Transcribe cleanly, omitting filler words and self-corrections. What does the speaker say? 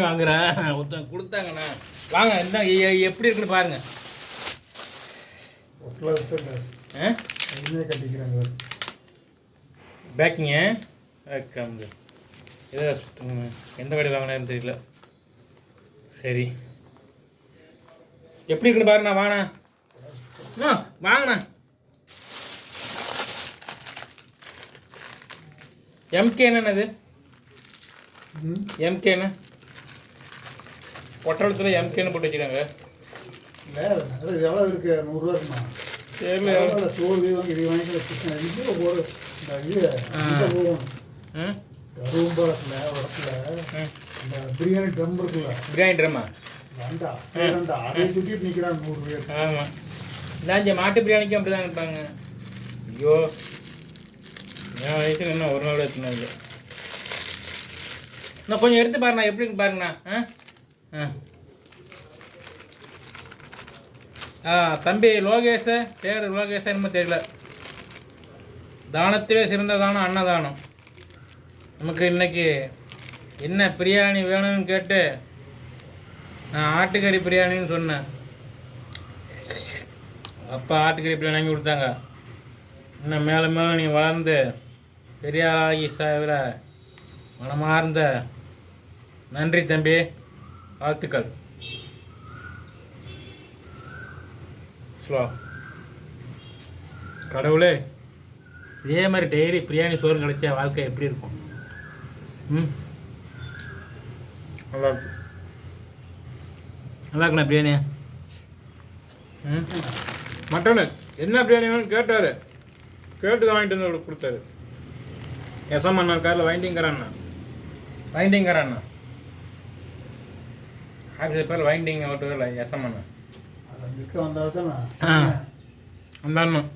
வாங்குறேன் ஒருத்தன் கொடுத்தாங்கண்ணா வாங்க என்ன எப்படி இருக்குன்னு பாருங்க. கட்டிக்கிறாங்க பேக்கிங்க ஏதோ எந்த கடையில் வாங்கினேன்னு தெரியல. சரி எப்படி இருக்குன்னு பாருண்ணா. வாங்கண்ணா வாங்கண்ணா. எம்கே என்னது? எம்கேன்னு பொட்டலத்தில் எம்கேன்னு போட்டு வச்சுக்காங்க. அது எவ்வளோ இருக்குது? 100 ரூபா தெரியல. எவ்வளோ சோறு இது வாங்கிட்டு இது போடு. இந்த இது போகணும் கருவம்பாளத்தில் இடத்துல இந்த பிரியாணி ட்ரம் இருக்குல்ல, பிரியாணி ட்ரம்மா வேண்டா அதை தூக்கிட்டு நிற்கிறாங்க 100 பேர். ஆமாம் இங்கே மாட்டு பிரியாணிக்கும் அப்படி தான் இருப்பாங்க. ஐயோ என் வயசுக்கு என்ன ஒரு நாள் எடுத்துனாங்க. நான் கொஞ்சம் எடுத்து பாருண்ணா எப்படி இருக்குன்னு பாருங்கண்ணா. தம்பி லோகேஷ பேர் லோகேஷ என்னமோ தெரியல. தானத்திலே சிறந்த தானம் அன்னதானம். நமக்கு இன்னைக்கு என்ன பிரியாணி வேணும்னு கேட்டு நான் ஆட்டுக்கறி பிரியாணின்னு சொன்னேன். அப்பா ஆட்டுக்கறி பிரியாணி வாங்கி கொடுத்தாங்க. இன்னும் மேலே மேலே நீ வளர்ந்து பெரியாராகி சாவிர மனமார்ந்த நன்றி தம்பி, வாழ்த்துக்கள். ஸ்லோ கடவுளே, இதே மாதிரி டெய்லி பிரியாணி சோறு கிடைச்சா வாழ்க்கை எப்படி இருக்கும்? நல்லா இருக்கு, நல்லா இருக்குண்ணா பிரியாணி. மட்டனு என்ன பிரியாணி வேணும்னு கேட்டார். கேட்டு வாங்கிட்டு வந்து கொடுத்தாரு. எசமண்ணா காரில் வைண்டிங்கராண்ணா ஆஃபீஸர் பேர் வைண்டிங் ஓட்டுல எசமண்ணா வந்தாலும் அந்த அண்ணன்